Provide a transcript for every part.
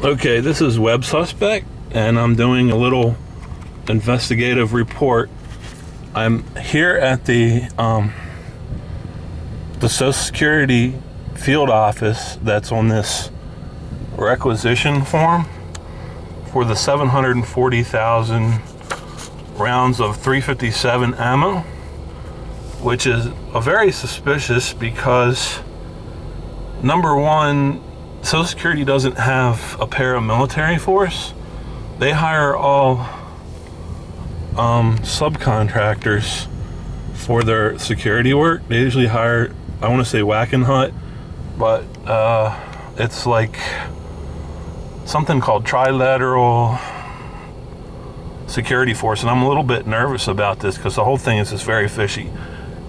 Okay, this is Websuspect, and I'm doing a little investigative report. I'm here at the Social Security field office that's on this requisition form for the 740,000 rounds of 357 ammo, which is very suspicious because, number one, Social Security doesn't have a paramilitary force. They hire all subcontractors for their security work. They usually hire, I want to say Whack and Hut, but it's like something called Trilateral Security Force, and I'm a little bit nervous about this because the whole thing is just very fishy.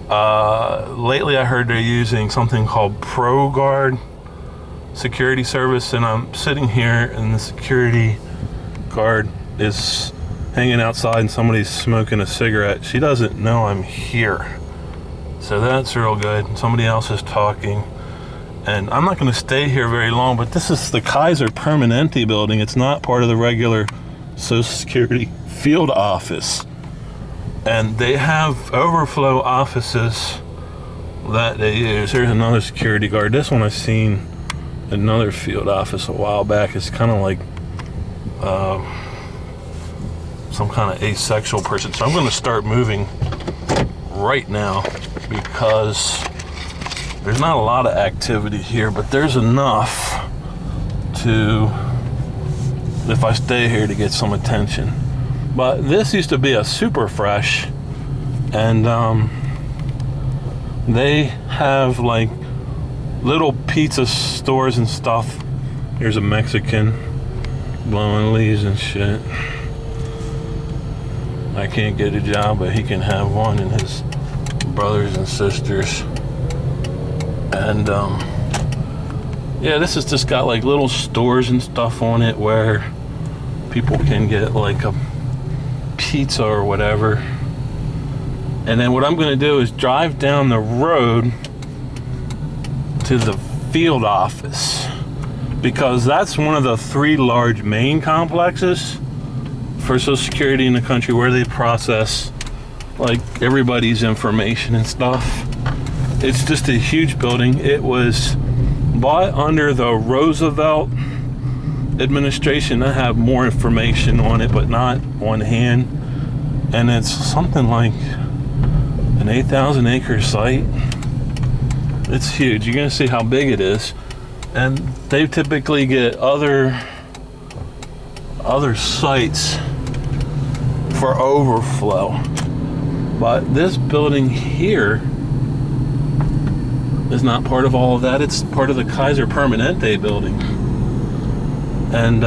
Lately I heard they're using something called ProGuard security service, and I'm sitting here and the security guard is hanging outside and somebody's smoking a cigarette. She doesn't know I'm here, so that's real good. Somebody else is talking, and I'm not going to stay here very long, but this is the cZar Permanente building. It's not part of the regular Social Security field office, and they have overflow offices that they use. There's another security guard. This one I've seen another field office a while back. It's kind of like some kind of asexual person. So I'm going to start moving right now because there's not a lot of activity here, but there's enough to, if I stay here, to get some attention. But this used to be a super fresh, and they have like little pizza stores and stuff. Here's a Mexican blowing leaves and shit. I can't get a job, but he can have one, and his brothers and sisters. And yeah, this has just got like little stores and stuff on it where people can get like a pizza or whatever. And then what I'm going to do is drive down the road to the field office, because that's one of the three large main complexes for Social Security in the country where they process like everybody's information and stuff. It's just a huge building. It was bought under the Roosevelt administration. I have more information on it, but not on hand. And it's something like an 8,000 acre site. It's huge. You're gonna see how big it is. And they typically get other sites for overflow. But this building here is not part of all of that. It's part of the cZar Permanente building. And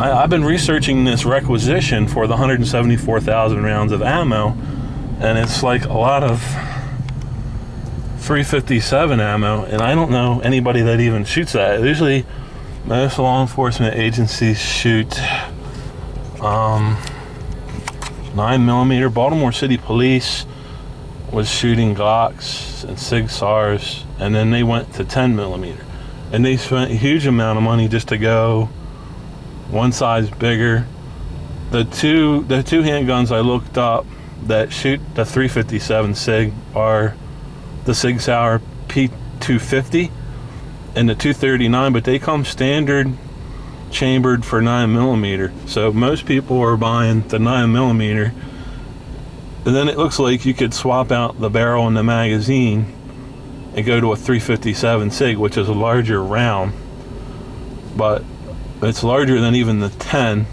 I've been researching this requisition for the 174,000 rounds of ammo, and it's like a lot of 357 ammo, and I don't know anybody that even shoots that. Usually most law enforcement agencies shoot 9mm. Baltimore City Police was shooting Glocks and cZars, and then they went to 10mm, and they spent a huge amount of money just to go one size bigger. The two handguns I looked up that shoot the 357 SIG are the cZar P250 and the 239, but they come standard chambered for 9mm. So most people are buying the 9mm, and then it looks like you could swap out the barrel and the magazine and go to a 357 SIG, which is a larger round, but it's larger than even the 10.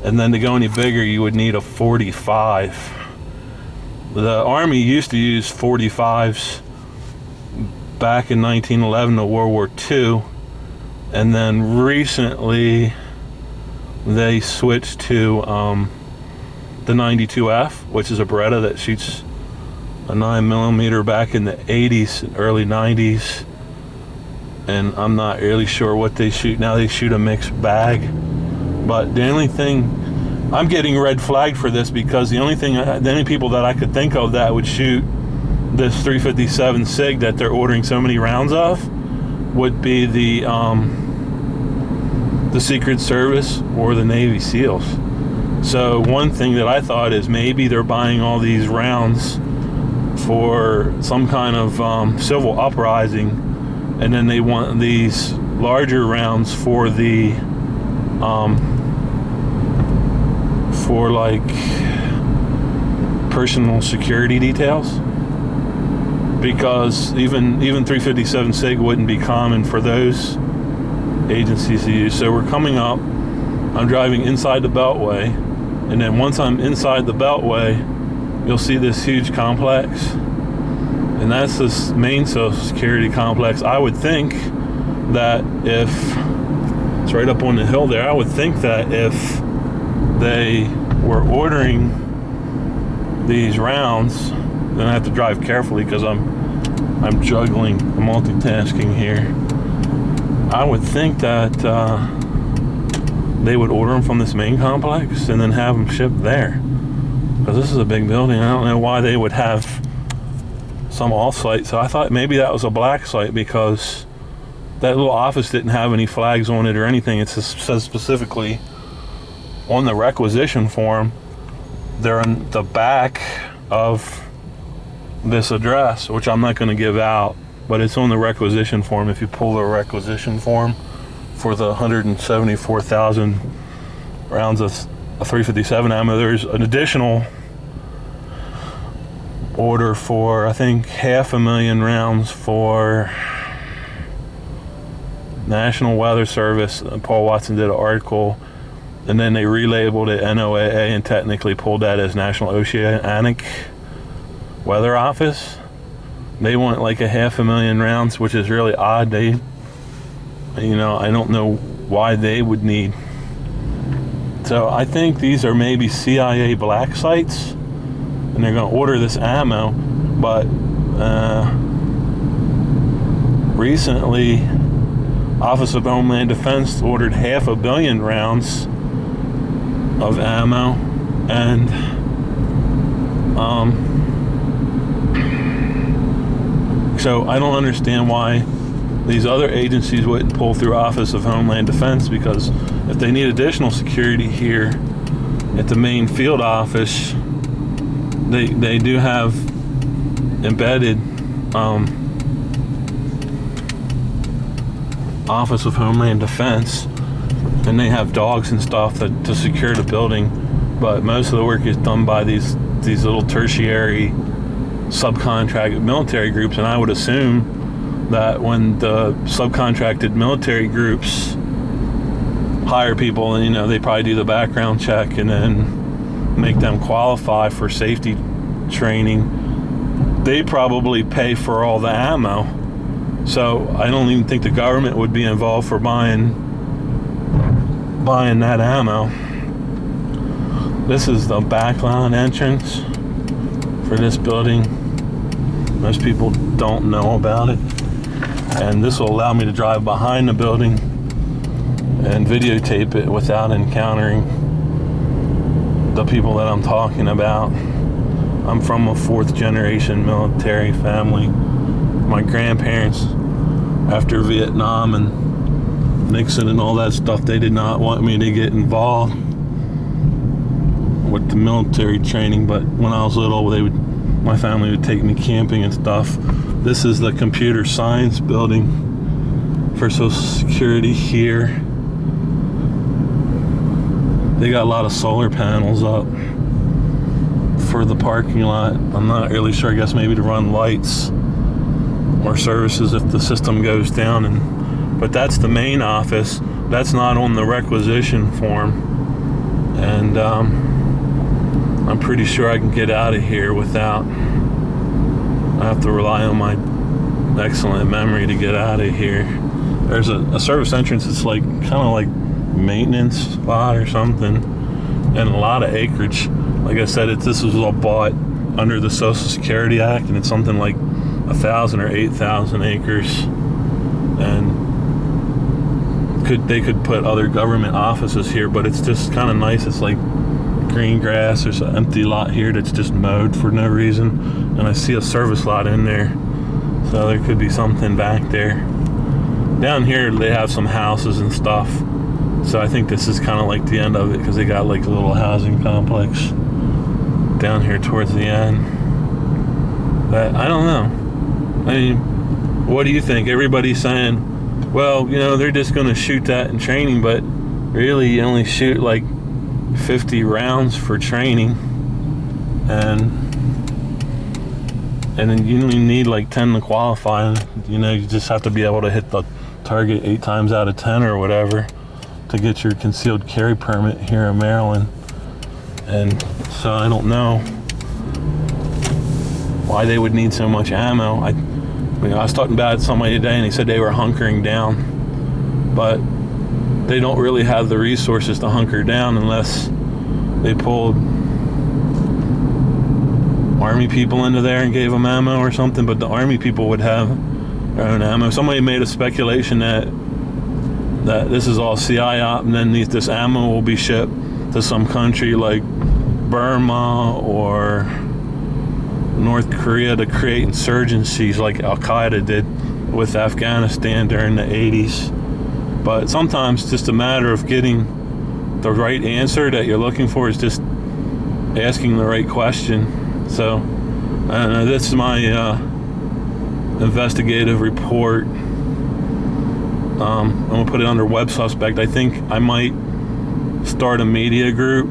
And then to go any bigger, you would need a 45. The Army used to use 45s back in 1911 to World War II, and then recently they switched to the 92F, which is a Beretta that shoots a 9mm back in the 80s and early 90s, and I'm not really sure what they shoot now. They shoot a mixed bag, but the only thing, I'm getting red flagged for this because the only people that I could think of that would shoot this 357 SIG that they're ordering so many rounds of would be the the Secret Service or the Navy SEALs. So one thing that I thought is maybe they're buying all these rounds for some kind of civil uprising, and then they want these larger rounds for the for like personal security details, because even 357 SIG wouldn't be common for those agencies to use. So we're coming up, I'm driving inside the Beltway, and then once I'm inside the Beltway, you'll see this huge complex, and that's this main Social Security complex. I would think that if it's right up on the hill there, I would think that if they were ordering these rounds, then I have to drive carefully because I'm juggling, multitasking here. I would think that they would order them from this main complex and then have them shipped there, because this is a big building. I don't know why they would have some off-site. So I thought maybe that was a black site, because that little office didn't have any flags on it or anything. It says specifically on the requisition form, they're in the back of this address, which I'm not going to give out, but it's on the requisition form. If you pull the requisition form for the 174,000 rounds of 357 ammo, there's an additional order for, I think, 500,000 rounds for National Weather Service. Paul Watson did an article, and then they relabeled it NOAA and technically pulled that as National Oceanic Weather Office. They want like 500,000 rounds, which is really odd. They, you know, I don't know why they would need. So I think these are maybe CIA black sites, and they're going to order this ammo. But recently, Office of Homeland Defense ordered 500 million rounds of ammo, and so I don't understand why these other agencies wouldn't pull through Office of Homeland Defense, because if they need additional security here at the main field office, they do have embedded Office of Homeland Defense, and they have dogs and stuff to secure the building, but most of the work is done by these little tertiary subcontracted military groups. And I would assume that when the subcontracted military groups hire people, and you know, they probably do the background check and then make them qualify for safety training, they probably pay for all the ammo. So I don't even think the government would be involved for buying that ammo. This is the backline entrance for this building. Most people don't know about it, and this will allow me to drive behind the building and videotape it without encountering the people that I'm talking about. I'm from a 4th generation military family. My grandparents, after Vietnam and Nixon and all that stuff, they did not want me to get involved with the military training, but when I was little, my family would take me camping and stuff. This is the computer science building for Social Security here. They got a lot of solar panels up for the parking lot. I'm not really sure. I guess maybe to run lights or services if the system goes down. But that's the main office. That's not on the requisition form, and I'm pretty sure I can get out of here without. I have to rely on my excellent memory to get out of here. There's a service entrance. It's like kind of like maintenance spot or something, and a lot of acreage. Like I said, this was all bought under the Social Security Act, and it's something like 1,000 or 8,000 acres, and they could put other government offices here, but it's just kind of nice. It's like green grass. There's an empty lot here that's just mowed for no reason, and I see a service lot in there, so there could be something back there. Down here they have some houses and stuff, So I think this is kind of like the end of it, because they got like a little housing complex down here towards the end. But I don't know. I mean, what do you think? Everybody's saying, well, you know, they're just going to shoot that in training, but really you only shoot like 50 rounds for training, and then you only need like 10 to qualify. You know, you just have to be able to hit the target 8 times out of 10 or whatever to get your concealed carry permit here in Maryland. And so I don't know why they would need so much ammo. I was talking about it to somebody today, and they said they were hunkering down, but they don't really have the resources to hunker down unless they pulled Army people into there and gave them ammo or something. But the Army people would have their own ammo. Somebody made a speculation that this is all CIOP, and then this ammo will be shipped to some country like Burma or North Korea to create insurgencies like Al-Qaeda did with Afghanistan during the 80s. But sometimes it's just a matter of getting the right answer that you're looking for, is just asking the right question. So this is my investigative report. I'm gonna put it under Websuspect. I think I might start a media group.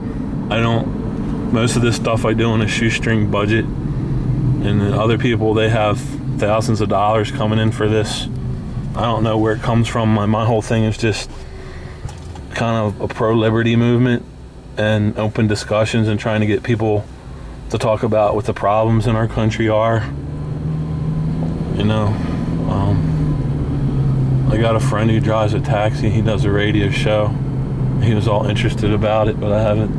Most of this stuff I do on a shoestring budget, and then other people, they have thousands of dollars coming in for this. I don't know where it comes from. My whole thing is just kind of a pro-liberty movement and open discussions and trying to get people to talk about what the problems in our country are. You know, I got a friend who drives a taxi. He does a radio show. He was all interested about it, but I haven't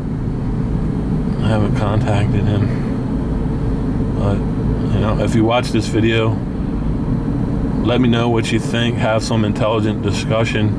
contacted him. But, you know, if you watch this video, let me know what you think. Have some intelligent discussion.